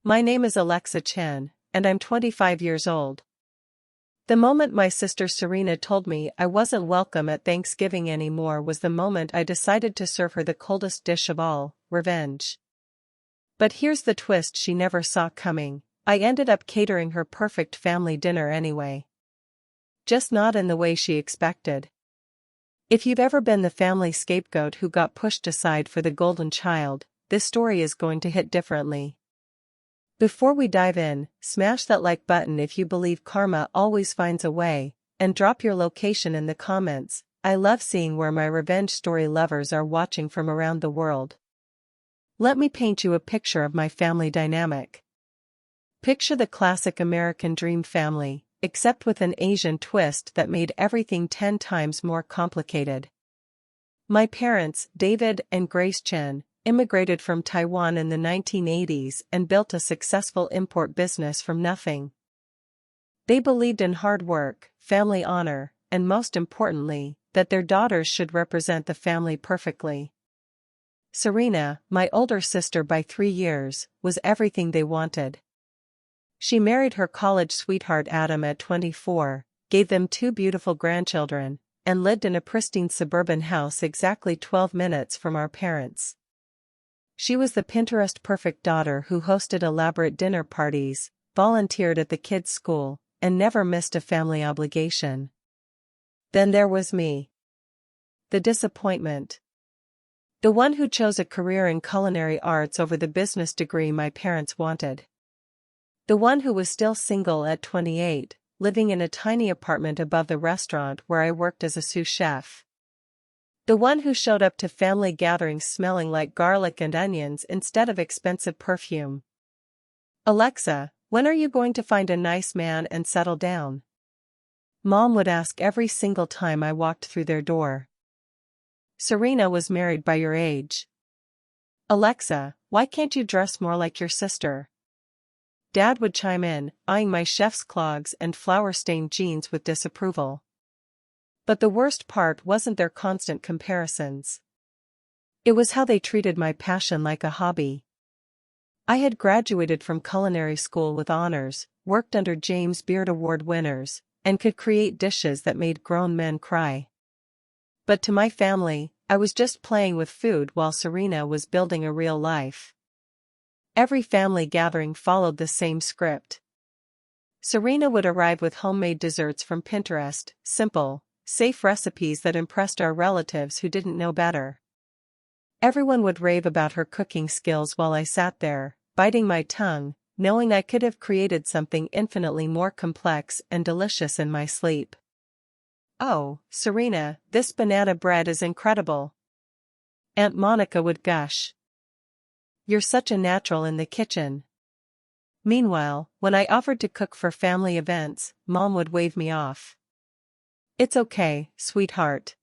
My name is Alexa Chen, and I'm 25 years old. The moment my sister Serena told me I wasn't welcome at Thanksgiving anymore was the moment I decided to serve her the coldest dish of all, revenge. But here's the twist she never saw coming: I ended up catering her perfect family dinner anyway. Just not in the way she expected. If you've ever been the family scapegoat who got pushed aside for the golden child, this story is going to hit differently. Before we dive in, smash that like button if you believe karma always finds a way, and drop your location in the comments. I love seeing where my revenge story lovers are watching from around the world. Let me paint you a picture of my family dynamic. Picture the classic American dream family, except with an Asian twist that made everything 10 times more complicated. My parents, David and Grace Chen, immigrated from Taiwan in the 1980s and built a successful import business from nothing. They believed in hard work, family honor, and most importantly, that their daughters should represent the family perfectly. Serena, my older sister by 3 years, was everything they wanted. She married her college sweetheart Adam at 24, gave them 2 beautiful grandchildren, and lived in a pristine suburban house exactly 12 minutes from our parents. She was the Pinterest-perfect daughter who hosted elaborate dinner parties, volunteered at the kids' school, and never missed a family obligation. Then there was me. The disappointment. The one who chose a career in culinary arts over the business degree my parents wanted. The one who was still single at 28, living in a tiny apartment above the restaurant where I worked as a sous chef. The one who showed up to family gatherings smelling like garlic and onions instead of expensive perfume. Alexa, when are you going to find a nice man and settle down? Mom would ask every single time I walked through their door. Serena was married by your age. Alexa, why can't you dress more like your sister? Dad would chime in, eyeing my chef's clogs and flour-stained jeans with disapproval. But the worst part wasn't their constant comparisons. It was how they treated my passion like a hobby. I had graduated from culinary school with honors, worked under James Beard Award winners, and could create dishes that made grown men cry. But to my family, I was just playing with food while Serena was building a real life. Every family gathering followed the same script. Serena would arrive with homemade desserts from Pinterest, simple, safe recipes that impressed our relatives who didn't know better. Everyone would rave about her cooking skills while I sat there, biting my tongue, knowing I could have created something infinitely more complex and delicious in my sleep. "Oh, Serena, this banana bread is incredible." Aunt Monica would gush. "You're such a natural in the kitchen." Meanwhile, when I offered to cook for family events, Mom would wave me off. "It's okay, sweetheart.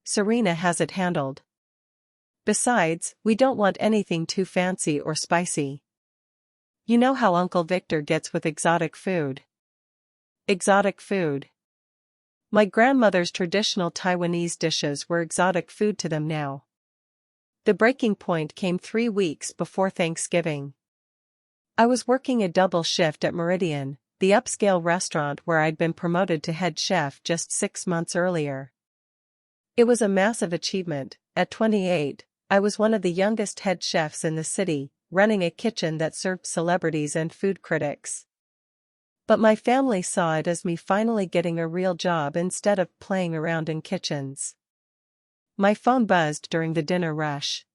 Serena has it handled. Besides, we don't want anything too fancy or spicy. You know how Uncle Victor gets with exotic food." Exotic food. My grandmother's traditional Taiwanese dishes were exotic food to them now. The breaking point came 3 weeks before Thanksgiving. I was working a double shift at Meridian, the upscale restaurant where I'd been promoted to head chef just 6 months earlier. It was a massive achievement. At 28, I was one of the youngest head chefs in the city, running a kitchen that served celebrities and food critics. But my family saw it as me finally getting a real job instead of playing around in kitchens. My phone buzzed during the dinner rush.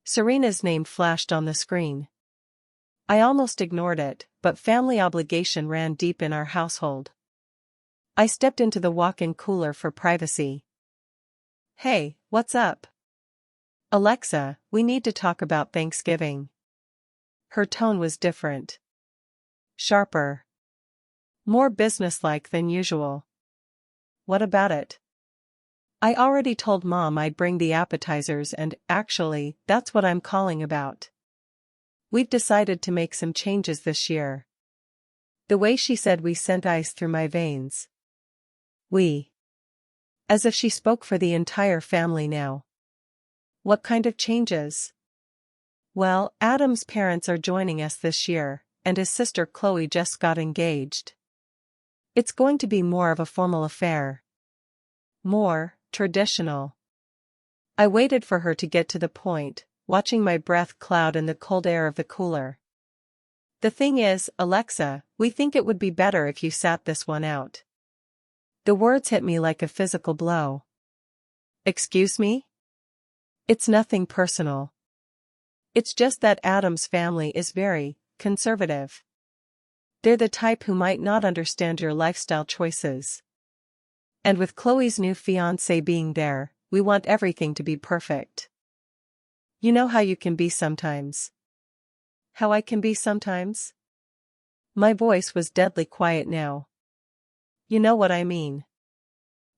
Serena's name flashed on the screen. I almost ignored it, but family obligation ran deep in our household. I stepped into the walk-in cooler for privacy. "Hey, what's up?" "Alexa, we need to talk about Thanksgiving." Her tone was different. Sharper. More businesslike than usual. "What about it?" "I already told Mom I'd bring the appetizers and, actually, that's what I'm calling about. We've decided to make some changes this year." The way she said we sent ice through my veins. We. As if she spoke for the entire family now. "What kind of changes?" Well, Adam's parents are joining us this year, and his sister Chloe just got engaged. It's going to be more of a formal affair. More traditional. I waited for her to get to the point, watching my breath cloud in the cold air of the cooler. The thing is, Alexa, we think it would be better if you sat this one out. The words hit me like a physical blow. Excuse me? It's nothing personal. It's just that Adam's family is very conservative. They're the type who might not understand your lifestyle choices. And with Chloe's new fiancé being there, we want everything to be perfect. You know how you can be sometimes. How I can be sometimes? My voice was deadly quiet now. You know what I mean.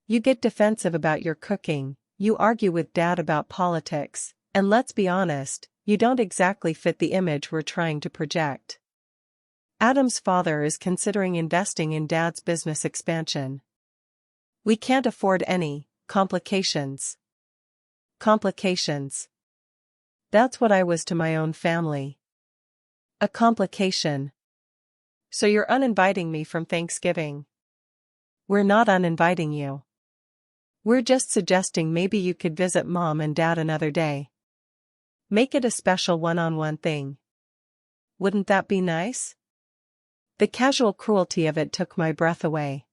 You get defensive about your cooking, you argue with Dad about politics, and let's be honest, you don't exactly fit the image we're trying to project. Adam's father is considering investing in Dad's business expansion. We can't afford any complications. Complications. That's what I was to my own family. A complication. So you're uninviting me from Thanksgiving. We're not uninviting you. We're just suggesting maybe you could visit Mom and Dad another day. Make it a special one-on-one thing. Wouldn't that be nice? The casual cruelty of it took my breath away.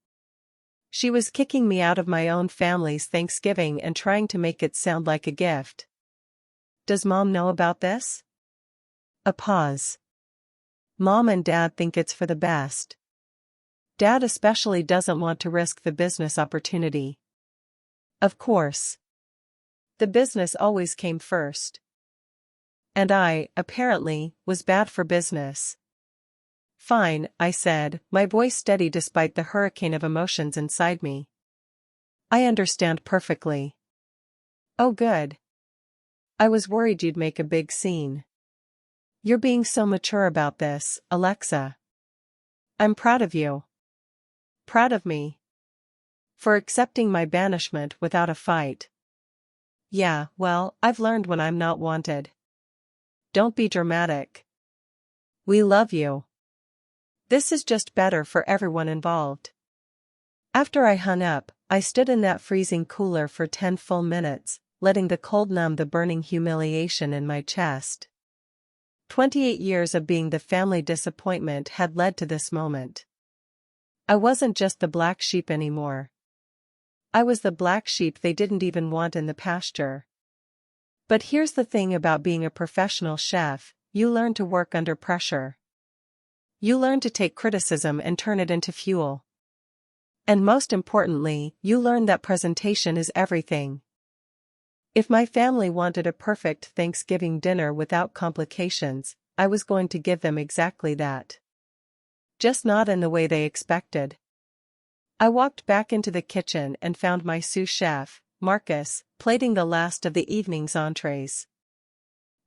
She was kicking me out of my own family's Thanksgiving and trying to make it sound like a gift. Does Mom know about this? A pause. Mom and Dad think it's for the best. Dad especially doesn't want to risk the business opportunity. Of course. The business always came first. And I, apparently, was bad for business. Fine, I said, my voice steady despite the hurricane of emotions inside me. I understand perfectly. Oh good. I was worried you'd make a big scene. You're being so mature about this, Alexa. I'm proud of you. Proud of me. For accepting my banishment without a fight. Yeah, well, I've learned when I'm not wanted. Don't be dramatic. We love you. This is just better for everyone involved. After I hung up, I stood in that freezing cooler for 10 full minutes, letting the cold numb the burning humiliation in my chest. 28 years of being the family disappointment had led to this moment. I wasn't just the black sheep anymore. I was the black sheep they didn't even want in the pasture. But here's the thing about being a professional chef, you learn to work under pressure. You learn to take criticism and turn it into fuel. And most importantly, you learn that presentation is everything. If my family wanted a perfect Thanksgiving dinner without complications, I was going to give them exactly that. Just not in the way they expected. I walked back into the kitchen and found my sous chef, Marcus, plating the last of the evening's entrees.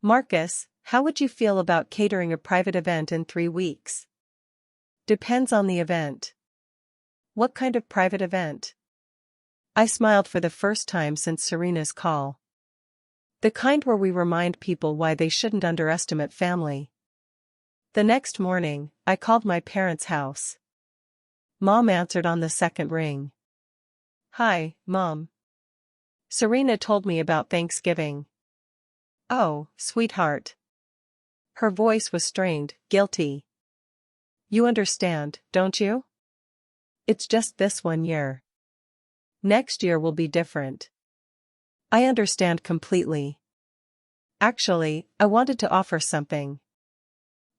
Marcus, how would you feel about catering a private event in 3 weeks? Depends on the event. What kind of private event? I smiled for the first time since Serena's call. The kind where we remind people why they shouldn't underestimate family. The next morning, I called my parents' house. Mom answered on the second ring. Hi, Mom. Serena told me about Thanksgiving. Oh, sweetheart. Her voice was strained, guilty. You understand, don't you? It's just this one year. Next year will be different. I understand completely. Actually, I wanted to offer something.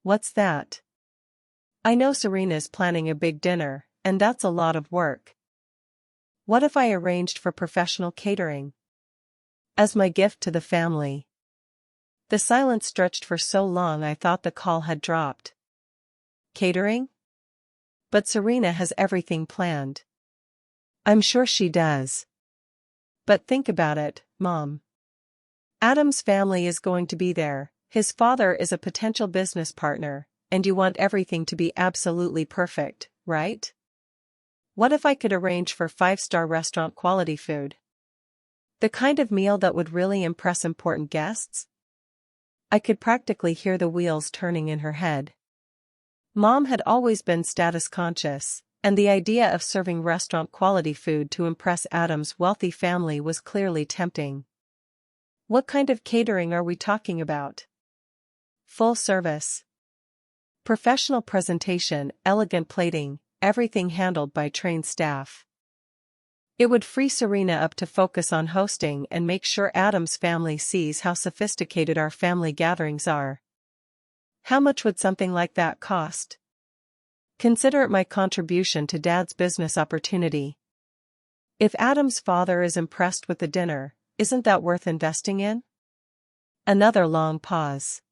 What's that? I know Serena's planning a big dinner, and that's a lot of work. What if I arranged for professional catering? As my gift to the family. The silence stretched for so long I thought the call had dropped. Catering? But Serena has everything planned. I'm sure she does. But think about it, Mom. Adam's family is going to be there, his father is a potential business partner, and you want everything to be absolutely perfect, right? What if I could arrange for 5-star restaurant quality food? The kind of meal that would really impress important guests? I could practically hear the wheels turning in her head. Mom had always been status conscious, and the idea of serving restaurant-quality food to impress Adam's wealthy family was clearly tempting. What kind of catering are we talking about? Full service. Professional presentation, elegant plating, everything handled by trained staff. It would free Serena up to focus on hosting and make sure Adam's family sees how sophisticated our family gatherings are. How much would something like that cost? Consider it my contribution to Dad's business opportunity. If Adam's father is impressed with the dinner, isn't that worth investing in? Another long pause.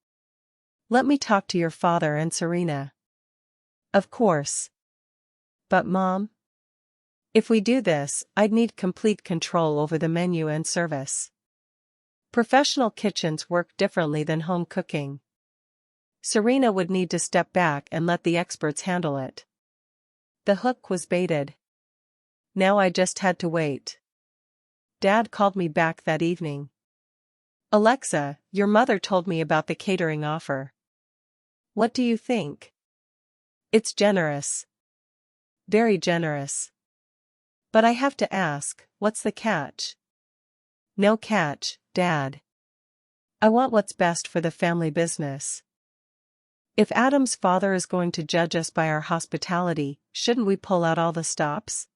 Let me talk to your father and Serena. Of course. But Mom? If we do this, I'd need complete control over the menu and service. Professional kitchens work differently than home cooking. Serena would need to step back and let the experts handle it. The hook was baited. Now I just had to wait. Dad called me back that evening. Alexa, your mother told me about the catering offer. What do you think? It's generous. Very generous. But I have to ask, what's the catch? No catch, Dad. I want what's best for the family business. If Adam's father is going to judge us by our hospitality, shouldn't we pull out all the stops?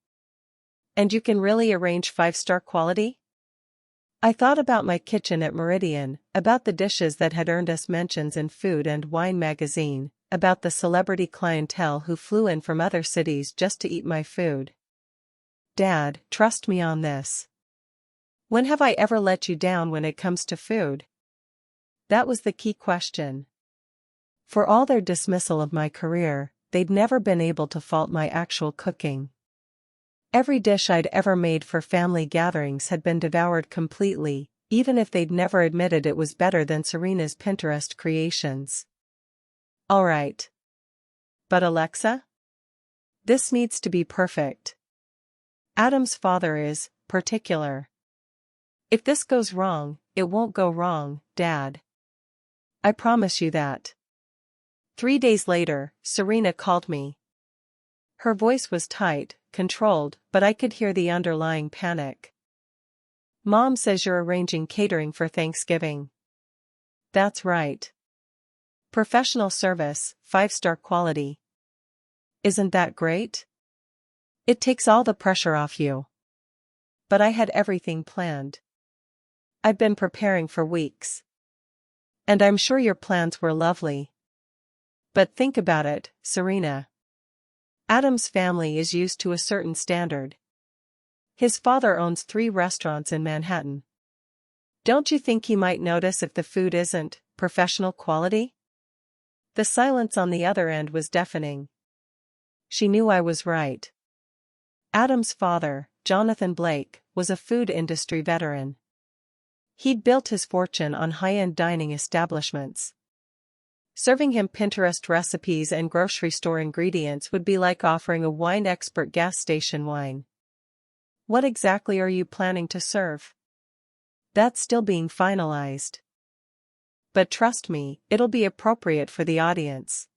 And you can really arrange 5-star quality? I thought about my kitchen at Meridian, about the dishes that had earned us mentions in Food and Wine magazine, about the celebrity clientele who flew in from other cities just to eat my food. Dad, trust me on this. When have I ever let you down when it comes to food? That was the key question. For all their dismissal of my career, they'd never been able to fault my actual cooking. Every dish I'd ever made for family gatherings had been devoured completely, even if they'd never admitted it was better than Serena's Pinterest creations. All right. But Alexa? This needs to be perfect. Adam's father is particular. If this goes wrong, it won't go wrong, Dad. I promise you that. 3 days later, Serena called me. Her voice was tight, controlled, but I could hear the underlying panic. Mom says you're arranging catering for Thanksgiving. That's right. Professional service, 5-star quality. Isn't that great? It takes all the pressure off you. But I had everything planned. I've been preparing for weeks. And I'm sure your plans were lovely. But think about it, Serena. Adam's family is used to a certain standard. His father owns 3 restaurants in Manhattan. Don't you think he might notice if the food isn't professional quality? The silence on the other end was deafening. She knew I was right. Adam's father, Jonathan Blake, was a food industry veteran. He'd built his fortune on high-end dining establishments. Serving him Pinterest recipes and grocery store ingredients would be like offering a wine expert gas station wine. What exactly are you planning to serve? That's still being finalized. But trust me, it'll be appropriate for the audience.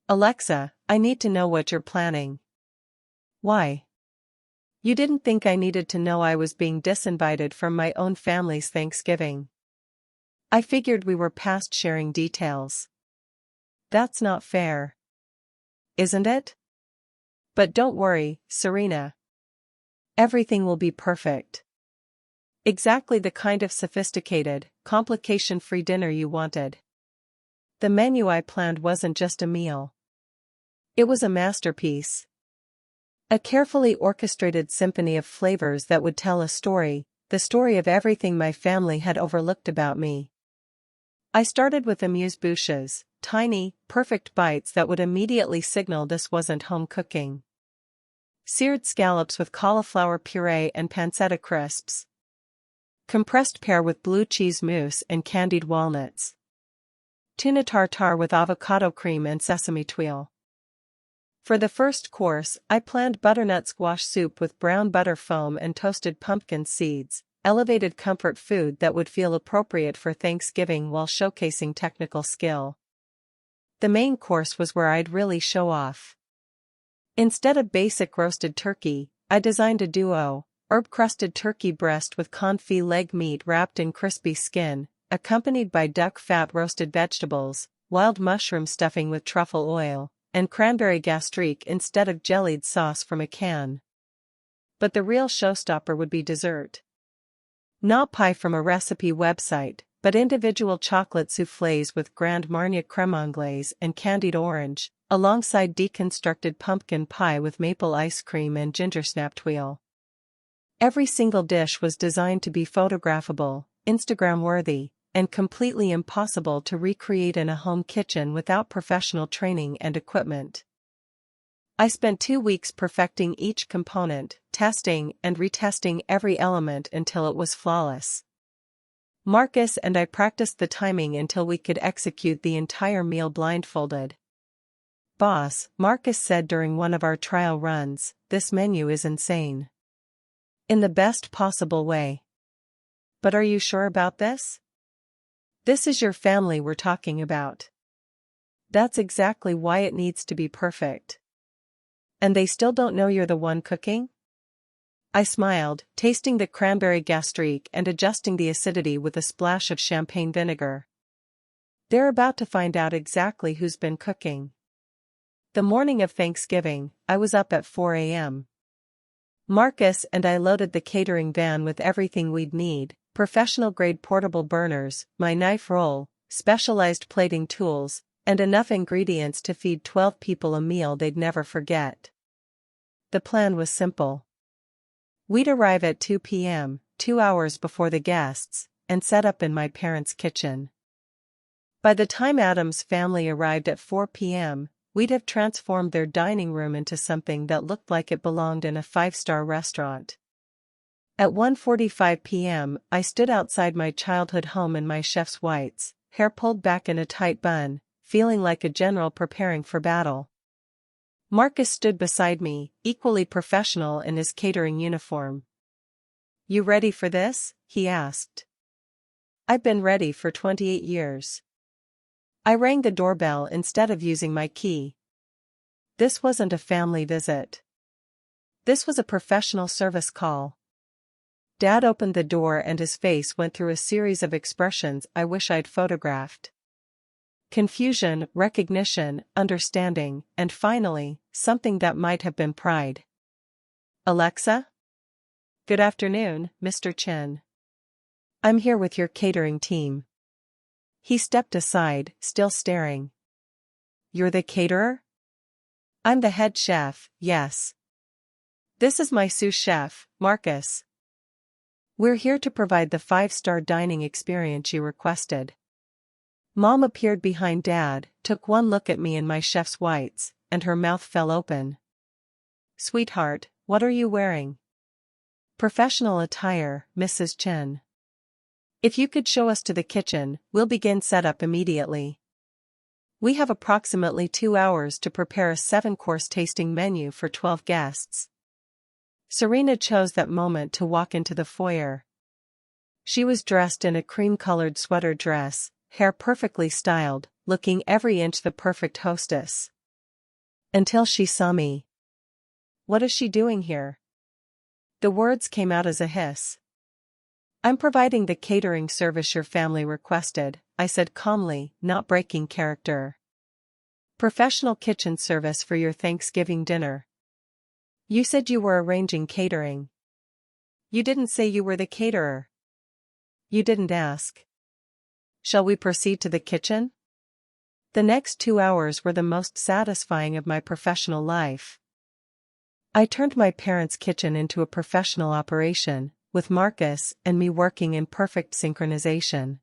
Alexa, I need to know what you're planning. Why? You didn't think I needed to know I was being disinvited from my own family's Thanksgiving. I figured we were past sharing details. That's not fair. Isn't it? But don't worry, Serena. Everything will be perfect. Exactly the kind of sophisticated, complication-free dinner you wanted. The menu I planned wasn't just a meal. It was a masterpiece. A carefully orchestrated symphony of flavors that would tell a story, the story of everything my family had overlooked about me. I started with amuse-bouches, tiny, perfect bites that would immediately signal this wasn't home cooking. Seared scallops with cauliflower puree and pancetta crisps. Compressed pear with blue cheese mousse and candied walnuts. Tuna tartare with avocado cream and sesame tuile. For the first course, I planned butternut squash soup with brown butter foam and toasted pumpkin seeds, elevated comfort food that would feel appropriate for Thanksgiving while showcasing technical skill. The main course was where I'd really show off. Instead of basic roasted turkey, I designed a duo, herb-crusted turkey breast with confit leg meat wrapped in crispy skin, accompanied by duck fat roasted vegetables, wild mushroom stuffing with truffle oil, and cranberry gastrique instead of jellied sauce from a can. But the real showstopper would be dessert. Not pie from a recipe website, but individual chocolate soufflés with Grand Marnier crème anglaise and candied orange, alongside deconstructed pumpkin pie with maple ice cream and ginger snap tuile. Every single dish was designed to be photographable, Instagram-worthy, and completely impossible to recreate in a home kitchen without professional training and equipment. I spent 2 weeks perfecting each component, testing and retesting every element until it was flawless. Marcus and I practiced the timing until we could execute the entire meal blindfolded. "Boss," Marcus said during one of our trial runs, "this menu is insane." In the best possible way. "But are you sure about this? This is your family we're talking about." "That's exactly why it needs to be perfect." "And they still don't know you're the one cooking?" I smiled, tasting the cranberry gastrique and adjusting the acidity with a splash of champagne vinegar. "They're about to find out exactly who's been cooking." The morning of Thanksgiving, I was up at 4 a.m. Marcus and I loaded the catering van with everything we'd need: professional-grade portable burners, my knife roll, specialized plating tools, and enough ingredients to feed 12 people a meal they'd never forget. The plan was simple. We'd arrive at 2 p.m., 2 hours before the guests, and set up in my parents' kitchen. By the time Adam's family arrived at 4 p.m., we'd have transformed their dining room into something that looked like it belonged in a 5-star restaurant. At 1:45 p.m., I stood outside my childhood home in my chef's whites, hair pulled back in a tight bun, feeling like a general preparing for battle. Marcus stood beside me, equally professional in his catering uniform. "You ready for this?" he asked. "I've been ready for 28 years. I rang the doorbell instead of using my key. This wasn't a family visit. This was a professional service call. Dad opened the door and his face went through a series of expressions I wish I'd photographed. Confusion, recognition, understanding, and finally, something that might have been pride. "Alexa?" "Good afternoon, Mr. Chen. I'm here with your catering team." He stepped aside, still staring. "You're the caterer?" "I'm the head chef, yes. This is my sous chef, Marcus. We're here to provide the 5-star dining experience you requested." Mom appeared behind Dad, took one look at me in my chef's whites, and her mouth fell open. "Sweetheart, what are you wearing?" "Professional attire, Mrs. Chen. If you could show us to the kitchen, we'll begin setup immediately. We have approximately 2 hours to prepare a 7-course tasting menu for 12 guests." Serena chose that moment to walk into the foyer. She was dressed in a cream-colored sweater dress, hair perfectly styled, looking every inch the perfect hostess. Until she saw me. "What is she doing here?" The words came out as a hiss. "I'm providing the catering service your family requested," I said calmly, not breaking character. "Professional kitchen service for your Thanksgiving dinner. You said you were arranging catering. You didn't say you were the caterer. You didn't ask. Shall we proceed to the kitchen?" The next 2 hours were the most satisfying of my professional life. I turned my parents' kitchen into a professional operation, with Marcus and me working in perfect synchronization.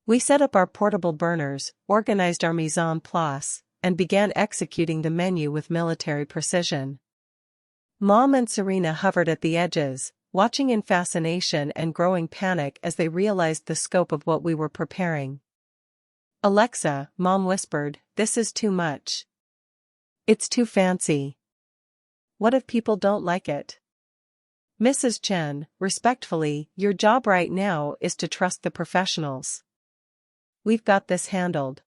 We set up our portable burners, organized our mise en place, and began executing the menu with military precision. Mom and Serena hovered at the edges, watching in fascination and growing panic as they realized the scope of what we were preparing. "Alexa," Mom whispered, "this is too much. It's too fancy. What if people don't like it?" Mrs. Chen, respectfully, your job right now is to trust the professionals. We've got this handled.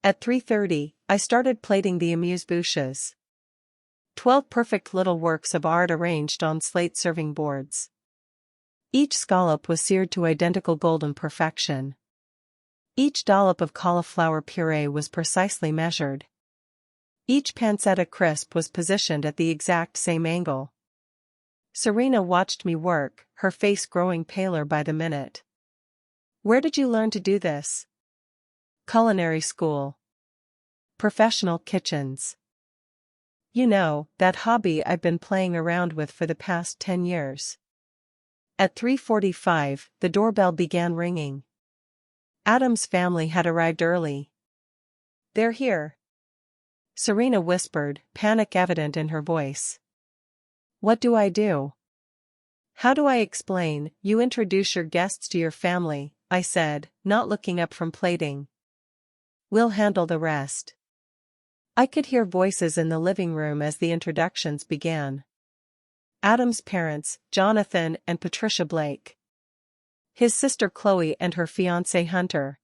At 3:30, I started plating the amuse-bouches. 12 perfect little works of art arranged on slate serving boards. Each scallop was seared to identical golden perfection. Each dollop of cauliflower puree was precisely measured. Each pancetta crisp was positioned at the exact same angle. Serena watched me work, her face growing paler by the minute. Where did you learn to do this? Culinary school. Professional kitchens. You know, that hobby I've been playing around with for the past 10 years. At 3:45, the doorbell began ringing. Adam's family had arrived early. They're here. Serena whispered, panic evident in her voice. What do I do? How do I explain? You introduce your guests to your family, I said, not looking up from plating. We'll handle the rest. I could hear voices in the living room as the introductions began. Adam's parents, Jonathan and Patricia Blake. His sister Chloe and her fiancé Hunter.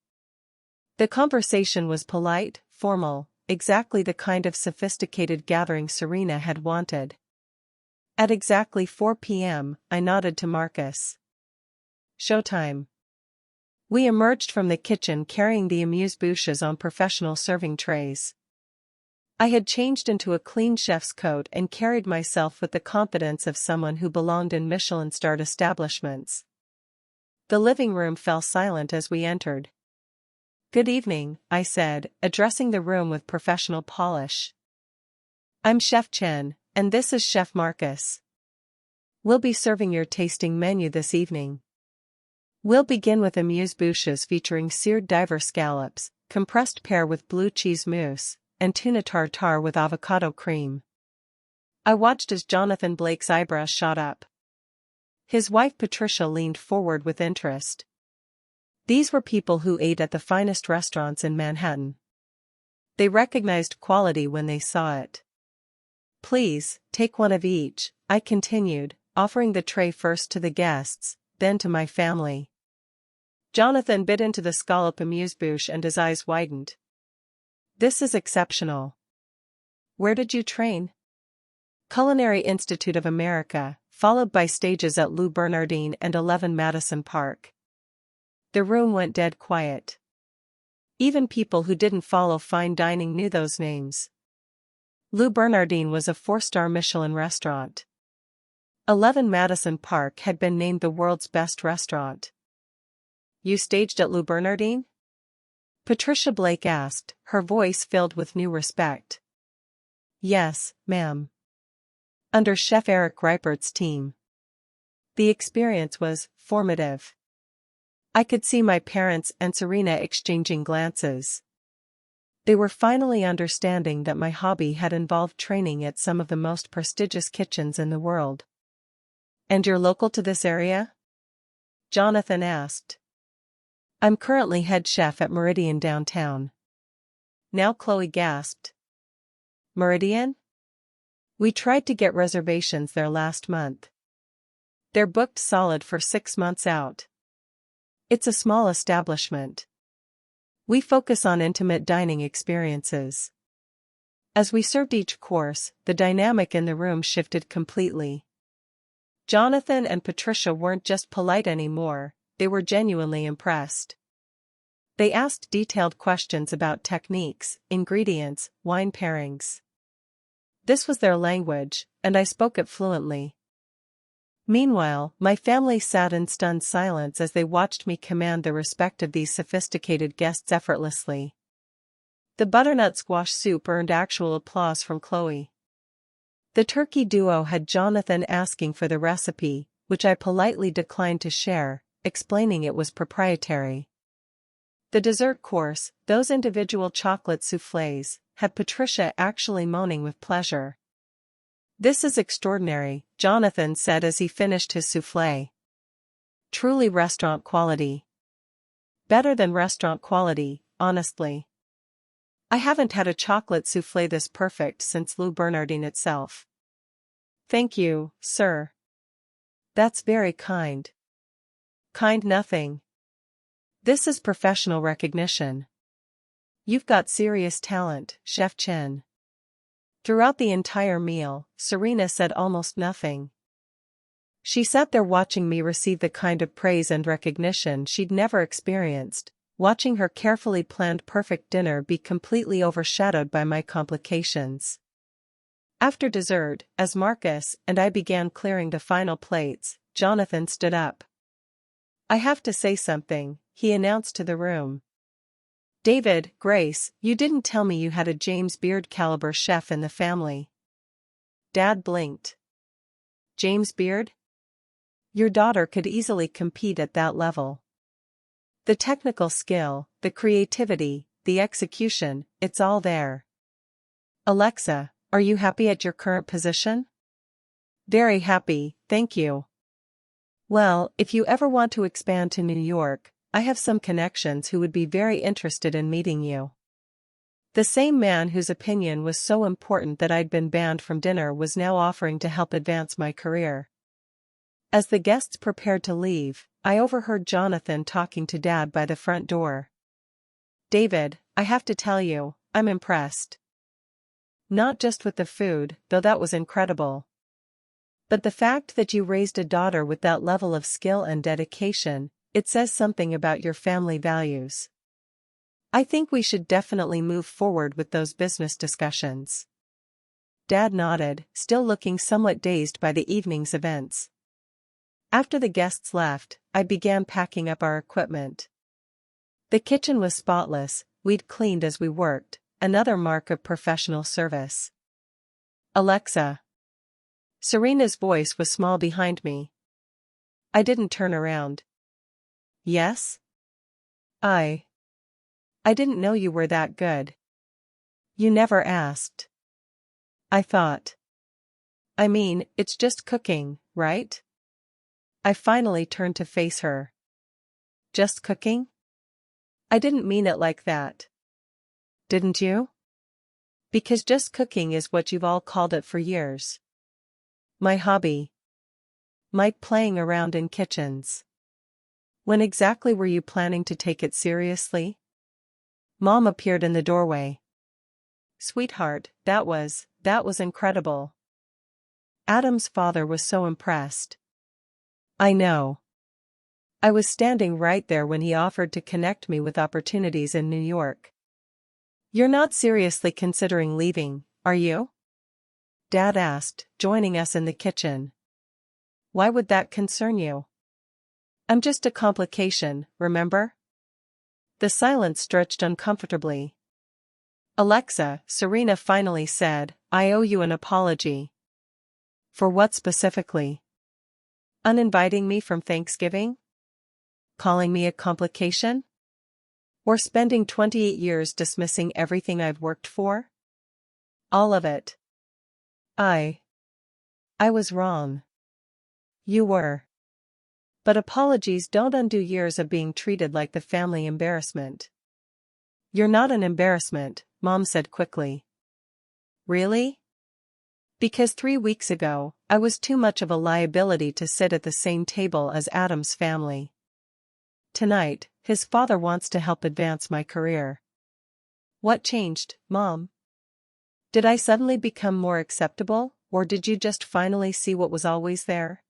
The conversation was polite, formal, exactly the kind of sophisticated gathering Serena had wanted. At exactly 4 p.m., I nodded to Marcus. Showtime. We emerged from the kitchen carrying the amuse-bouches on professional serving trays. I had changed into a clean chef's coat and carried myself with the confidence of someone who belonged in Michelin-starred establishments. The living room fell silent as we entered. Good evening, I said, addressing the room with professional polish. I'm Chef Chen, and this is Chef Marcus. We'll be serving your tasting menu this evening. We'll begin with amuse-bouches featuring seared diver scallops, compressed pear with blue cheese mousse, and tuna tartare with avocado cream. I watched as Jonathan Blake's eyebrows shot up. His wife Patricia leaned forward with interest. These were people who ate at the finest restaurants in Manhattan. They recognized quality when they saw it. Please, take one of each, I continued, offering the tray first to the guests, then to my family. Jonathan bit into the scallop amuse-bouche and his eyes widened. This is exceptional. Where did you train? Culinary Institute of America, followed by stages at Lou Bernardin and 11 Madison Park. The room went dead quiet. Even people who didn't follow fine dining knew those names. Lou Bernardin was a 4-star Michelin restaurant. 11 Madison Park had been named the world's best restaurant. You staged at Lou Bernardin? Patricia Blake asked, her voice filled with new respect. Yes, ma'am. Under Chef Eric Reipert's team. The experience was formative. I could see my parents and Serena exchanging glances. They were finally understanding that my hobby had involved training at some of the most prestigious kitchens in the world. And you're local to this area? Jonathan asked. I'm currently head chef at Meridian downtown. Now Chloe gasped. Meridian? We tried to get reservations there last month. They're booked solid for 6 months out. It's a small establishment. We focus on intimate dining experiences. As we served each course, the dynamic in the room shifted completely. Jonathan and Patricia weren't just polite anymore, they were genuinely impressed. They asked detailed questions about techniques, ingredients, wine pairings. This was their language, and I spoke it fluently. Meanwhile, my family sat in stunned silence as they watched me command the respect of these sophisticated guests effortlessly. The butternut squash soup earned actual applause from Chloe. The turkey duo had Jonathan asking for the recipe, which I politely declined to share, explaining it was proprietary. The dessert course, those individual chocolate soufflés, had Patricia actually moaning with pleasure. This is extraordinary, Jonathan said as he finished his soufflé. Truly restaurant quality. Better than restaurant quality, honestly. I haven't had a chocolate soufflé this perfect since Lou Bernardin itself. Thank you, sir. That's very kind. Kind nothing. This is professional recognition. You've got serious talent, Chef Chen. Throughout the entire meal, Serena said almost nothing. She sat there watching me receive the kind of praise and recognition she'd never experienced, watching her carefully planned perfect dinner be completely overshadowed by my complications. After dessert, as Marcus and I began clearing the final plates, Jonathan stood up. "I have to say something," he announced to the room. "David, Grace, you didn't tell me you had a James Beard caliber chef in the family." Dad blinked. "James Beard? Your daughter could easily compete at that level. The technical skill, the creativity, the execution, it's all there. Alexa, are you happy at your current position?" "Very happy, thank you." "Well, if you ever want to expand to New York, I have some connections who would be very interested in meeting you." The same man whose opinion was so important that I'd been banned from dinner was now offering to help advance my career. As the guests prepared to leave, I overheard Jonathan talking to Dad by the front door. "David, I have to tell you, I'm impressed. Not just with the food, though that was incredible. But the fact that you raised a daughter with that level of skill and dedication, it says something about your family values. I think we should definitely move forward with those business discussions." Dad nodded, still looking somewhat dazed by the evening's events. After the guests left, I began packing up our equipment. The kitchen was spotless, we'd cleaned as we worked, another mark of professional service. "Alexa." Serena's voice was small behind me. I didn't turn around. "Yes?" I didn't know you were that good." "You never asked." "I thought. I mean, it's just cooking, right?" I finally turned to face her. "Just cooking?" "I didn't mean it like that." "Didn't you?" "Because just cooking is what you've all called it for years." "My hobby." "Mike playing around in kitchens." "When exactly were you planning to take it seriously?" Mom appeared in the doorway. "Sweetheart, that was incredible." Adam's father was so impressed. "I know. I was standing right there when he offered to connect me with opportunities in New York." "You're not seriously considering leaving, are you?" Dad asked, joining us in the kitchen. "Why would that concern you?" "I'm just a complication, remember?" The silence stretched uncomfortably. "Alexa," Serena finally said, "I owe you an apology." "For what specifically?" "Uninviting me from Thanksgiving? Calling me a complication? Or spending 28 years dismissing everything I've worked for?" "All of it. I was wrong." "You were. But apologies don't undo years of being treated like the family embarrassment." "You're not an embarrassment," Mom said quickly. "Really?" "Because 3 weeks ago, I was too much of a liability to sit at the same table as Adam's family. Tonight, his father wants to help advance my career." "What changed, Mom? Did I suddenly become more acceptable, or did you just finally see what was always there?"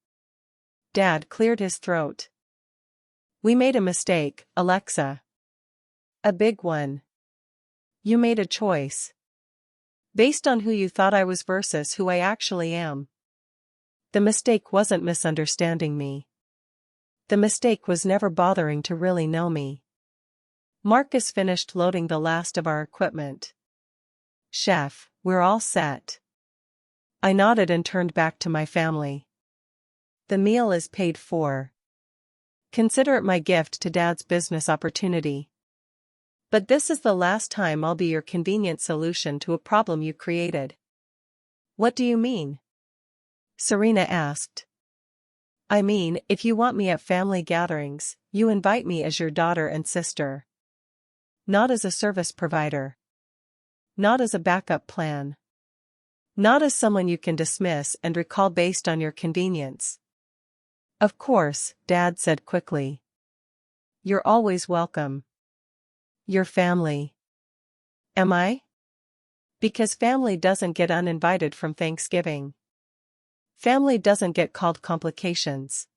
Dad cleared his throat. "We made a mistake, Alexa. A big one. You made a choice. Based on who you thought I was versus who I actually am. The mistake wasn't misunderstanding me. The mistake was never bothering to really know me." Marcus finished loading the last of our equipment. "Chef, we're all set." I nodded and turned back to my family. "The meal is paid for. Consider it my gift to Dad's business opportunity. But this is the last time I'll be your convenient solution to a problem you created." "What do you mean?" Serena asked. "I mean, if you want me at family gatherings, you invite me as your daughter and sister. Not as a service provider. Not as a backup plan. Not as someone you can dismiss and recall based on your convenience. Of course, Dad said quickly. You're always welcome. Your family. Am I? Because family doesn't get uninvited from Thanksgiving. Family doesn't get called complications.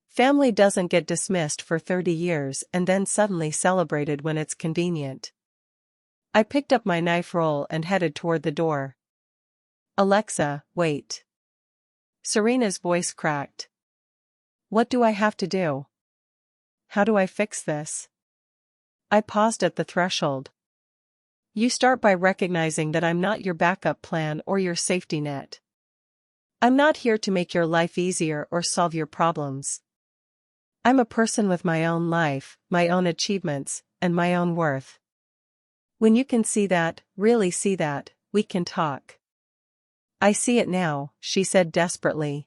Family doesn't get dismissed for 30 years and then suddenly celebrated when it's convenient. I picked up my knife roll and headed toward the door. Alexa, wait. Serena's voice cracked. What do I have to do? How do I fix this? I paused at the threshold. You start by recognizing that I'm not your backup plan or your safety net. I'm not here to make your life easier or solve your problems. I'm a person with my own life, my own achievements, and my own worth. When you can see that, really see that, we can talk. I see it now, she said desperately.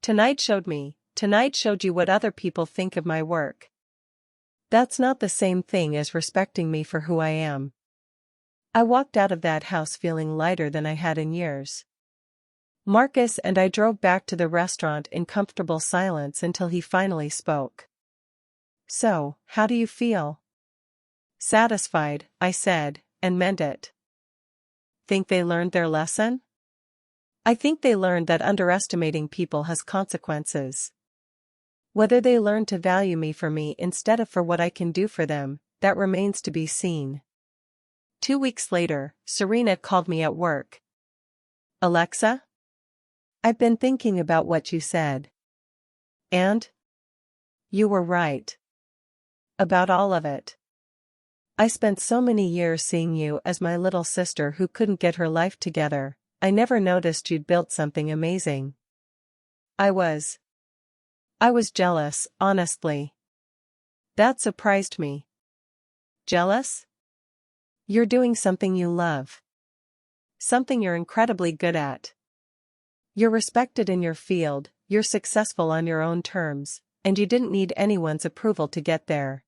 Tonight showed you what other people think of my work. That's not the same thing as respecting me for who I am. I walked out of that house feeling lighter than I had in years. Marcus and I drove back to the restaurant in comfortable silence until he finally spoke. So, how do you feel? Satisfied, I said, and meant it. Think they learned their lesson? I think they learned that underestimating people has consequences. Whether they learn to value me for me instead of for what I can do for them, that remains to be seen. 2 weeks later, Serena called me at work. Alexa? I've been thinking about what you said. And? You were right. About all of it. I spent so many years seeing you as my little sister who couldn't get her life together. I never noticed you'd built something amazing. I was jealous, honestly. That surprised me. Jealous? You're doing something you love. Something you're incredibly good at. You're respected in your field, you're successful on your own terms, and you didn't need anyone's approval to get there.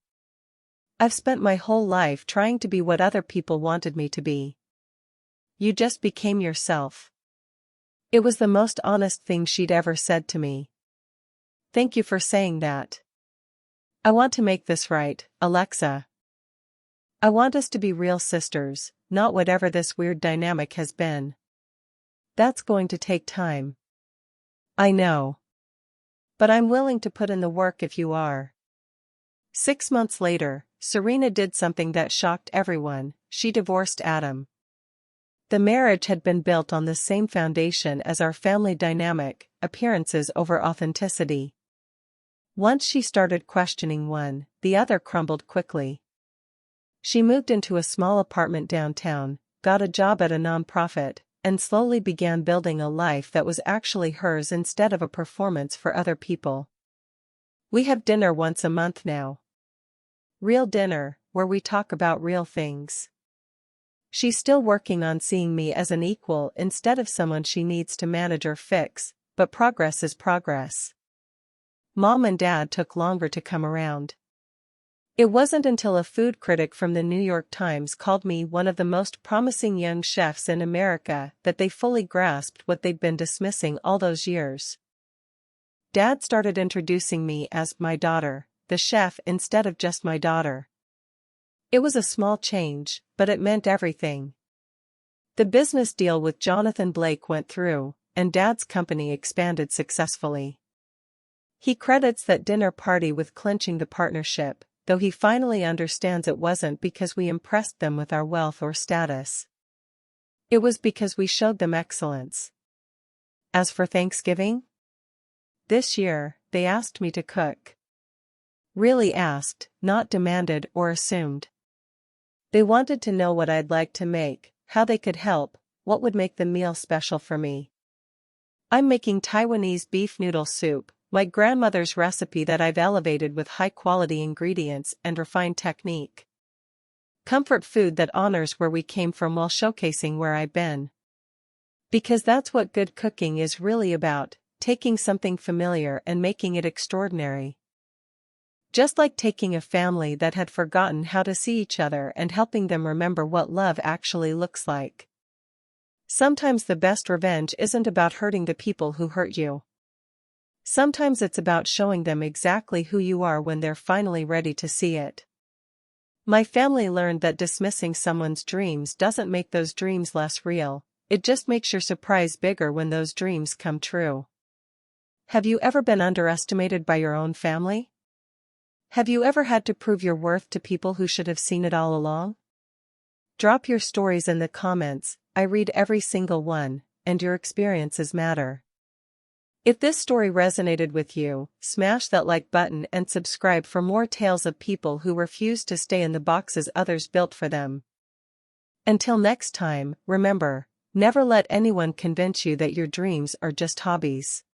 I've spent my whole life trying to be what other people wanted me to be. You just became yourself. It was the most honest thing she'd ever said to me. Thank you for saying that. I want to make this right, Alexa. I want us to be real sisters, not whatever this weird dynamic has been. That's going to take time. I know. But I'm willing to put in the work if you are. 6 months later, Serena did something that shocked everyone. She divorced Adam. The marriage had been built on the same foundation as our family dynamic, appearances over authenticity. Once she started questioning one, the other crumbled quickly. She moved into a small apartment downtown, got a job at a nonprofit, and slowly began building a life that was actually hers instead of a performance for other people. We have dinner once a month now. Real dinner, where we talk about real things. She's still working on seeing me as an equal instead of someone she needs to manage or fix, but progress is progress. Mom and Dad took longer to come around. It wasn't until a food critic from the New York Times called me one of the most promising young chefs in America that they fully grasped what they'd been dismissing all those years. Dad started introducing me as my daughter, the chef instead of just my daughter. It was a small change, but it meant everything. The business deal with Jonathan Blake went through, and Dad's company expanded successfully. He credits that dinner party with clinching the partnership, though he finally understands it wasn't because we impressed them with our wealth or status. It was because we showed them excellence. As for Thanksgiving? This year, they asked me to cook. Really asked, not demanded or assumed. They wanted to know what I'd like to make, how they could help, what would make the meal special for me. I'm making Taiwanese beef noodle soup, my grandmother's recipe that I've elevated with high-quality ingredients and refined technique. Comfort food that honors where we came from while showcasing where I've been. Because that's what good cooking is really about, taking something familiar and making it extraordinary. Just like taking a family that had forgotten how to see each other and helping them remember what love actually looks like. Sometimes the best revenge isn't about hurting the people who hurt you. Sometimes it's about showing them exactly who you are when they're finally ready to see it. My family learned that dismissing someone's dreams doesn't make those dreams less real, it just makes your surprise bigger when those dreams come true. Have you ever been underestimated by your own family? Have you ever had to prove your worth to people who should have seen it all along? Drop your stories in the comments, I read every single one, and your experiences matter. If this story resonated with you, smash that like button and subscribe for more tales of people who refused to stay in the boxes others built for them. Until next time, remember, never let anyone convince you that your dreams are just hobbies.